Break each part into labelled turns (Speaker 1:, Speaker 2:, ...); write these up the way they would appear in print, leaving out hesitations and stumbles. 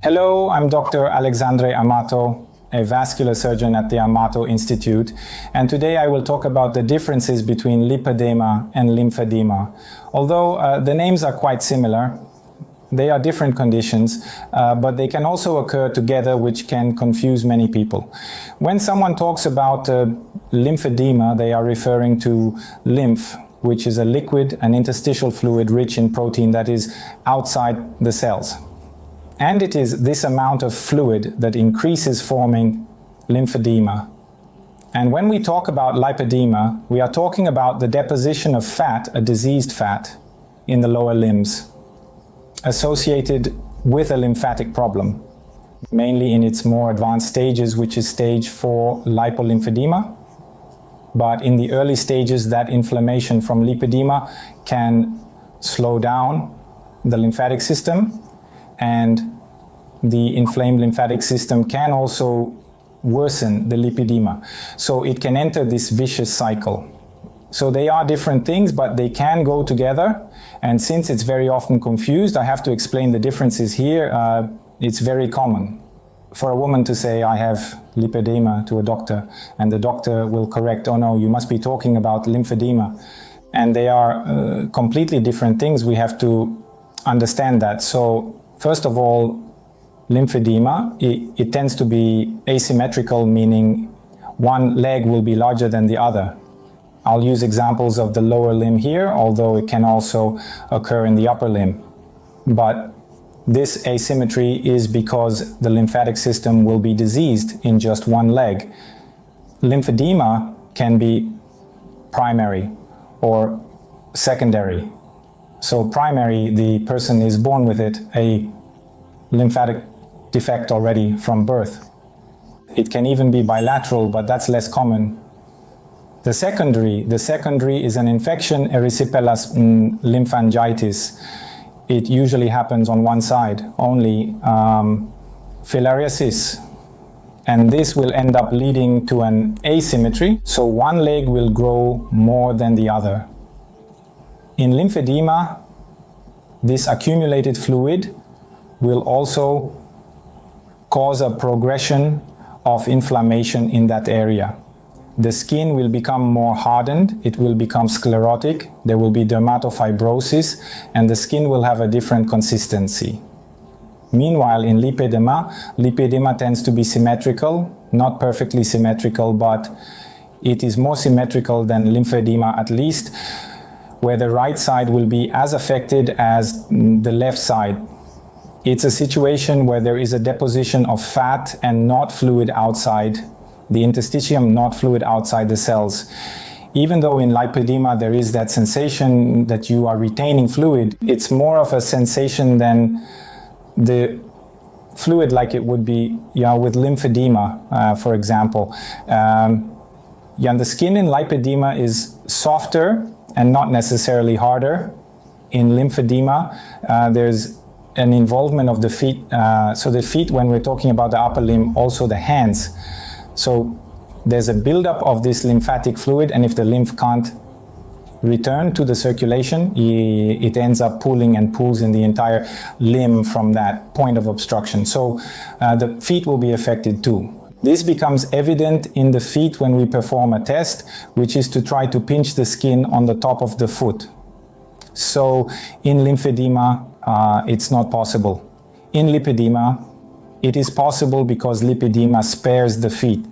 Speaker 1: Hello, I'm Dr. Alexandre Amato, a vascular surgeon at the Amato Institute, and today I will talk about the differences between lipedema and lymphedema. Although the names are quite similar, they are different conditions, but they can also occur together, which can confuse many people. When someone talks about lymphedema, they are referring to lymph, which is a liquid, an interstitial fluid rich in protein that is outside the cells. And it is this amount of fluid that increases forming lymphedema. And when we talk about lipedema, we are talking about the deposition of fat, a diseased fat, in the lower limbs, associated with a lymphatic problem, mainly in its more advanced stages, which is stage 4 lipolymphedema. But in the early stages, that inflammation from lipedema can slow down the lymphatic system, and the inflamed lymphatic system can also worsen the lipedema. So it can enter this vicious cycle. So they are different things, but they can go together. And since it's very often confused, I have to explain the differences here. It's very common for a woman to say, I have lipedema, to a doctor, and the doctor will correct, oh no, you must be talking about lymphedema. And they are completely different things. We have to understand that. So first of all, lymphedema, it tends to be asymmetrical, meaning one leg will be larger than the other. I'll use examples of the lower limb here, although it can also occur in the upper limb. But this asymmetry is because the lymphatic system will be diseased in just one leg. Lymphedema can be primary or secondary. So primary, the person is born with it, a lymphatic defect already from birth. It can even be bilateral, but that's less common. The secondary is an infection, Erysipelas and Lymphangitis. It usually happens on one side only, filariasis. And this will end up leading to an asymmetry, so one leg will grow more than the other. In lymphedema, this accumulated fluid will also cause a progression of inflammation in that area. The skin will become more hardened, it will become sclerotic, there will be dermatofibrosis, and the skin will have a different consistency. Meanwhile, in lipedema tends to be symmetrical, not perfectly symmetrical, but it is more symmetrical than lymphedema, at least, where the right side will be as affected as the left side. It's a situation where there is a deposition of fat and not fluid outside the interstitium, not fluid outside the cells. Even though in lipedema there is that sensation that you are retaining fluid, it's more of a sensation than the fluid like it would be with lymphedema, for example. The skin in lipedema is softer and not necessarily harder. In lymphedema, there's an involvement of the feet. So the feet, when we're talking about the upper limb, also the hands. So there's a buildup of this lymphatic fluid, and if the lymph can't return to the circulation, it ends up pooling and pools in the entire limb from that point of obstruction. So the feet will be affected too. This becomes evident in the feet when we perform a test, which is to try to pinch the skin on the top of the foot. So in lymphedema, it's not possible. In lipedema, it is possible because lipedema spares the feet.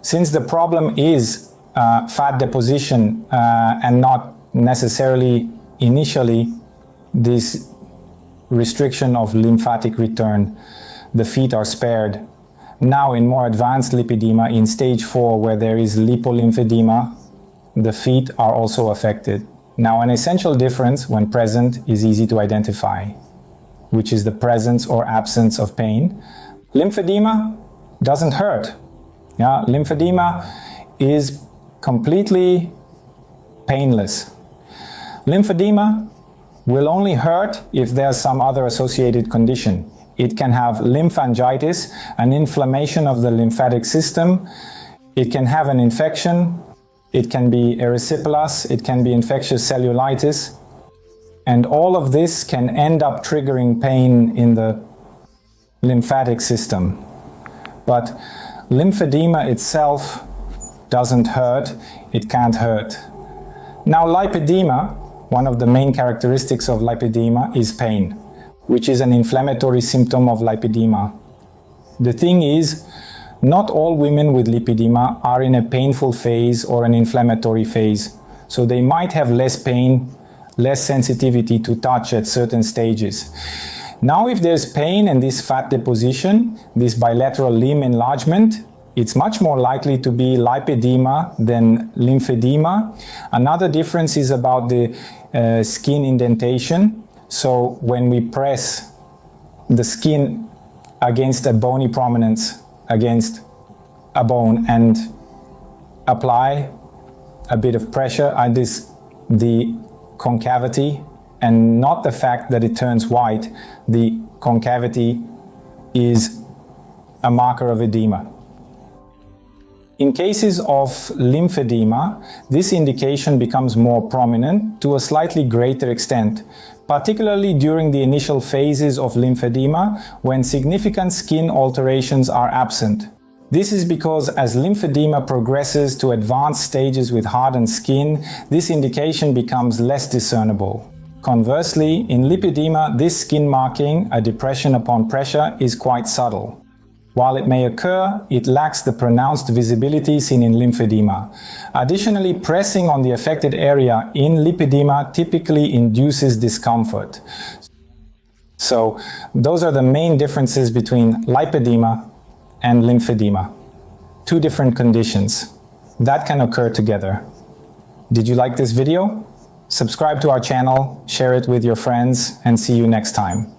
Speaker 1: Since the problem is fat deposition and not necessarily initially this restriction of lymphatic return, the feet are spared. Now in more advanced lipedema, in stage 4, where there is lipolymphedema, the feet are also affected. Now an essential difference when present is easy to identify, which is the presence or absence of pain. Lymphedema doesn't hurt. Lymphedema is completely painless. Lymphedema will only hurt if there's some other associated condition. It can have lymphangitis, an inflammation of the lymphatic system. It can have an infection. It can be erysipelas. It can be infectious cellulitis. And all of this can end up triggering pain in the lymphatic system. But lymphedema itself doesn't hurt, it can't hurt. Now, lipedema, one of the main characteristics of lipedema is pain, which is an inflammatory symptom of lipedema. The thing is, not all women with lipedema are in a painful phase or an inflammatory phase, so they might have less pain, less sensitivity to touch at certain stages. Now, if there's pain and this fat deposition, this bilateral limb enlargement, it's much more likely to be lipedema than lymphedema. Another difference is about the skin indentation. So when we press the skin against a bony prominence, against a bone, and apply a bit of pressure at the concavity, and not the fact that it turns white, the concavity is a marker of edema. In cases of lymphedema, this indication becomes more prominent to a slightly greater extent, particularly during the initial phases of lymphedema when significant skin alterations are absent. This is because as lymphedema progresses to advanced stages with hardened skin, this indication becomes less discernible. Conversely, in lipedema, this skin marking, a depression upon pressure, is quite subtle. While it may occur, it lacks the pronounced visibility seen in lymphedema. Additionally, pressing on the affected area in lipedema typically induces discomfort. So, those are the main differences between lipedema and lymphedema. Two different conditions that can occur together. Did you like this video? Subscribe to our channel, share it with your friends, and see you next time.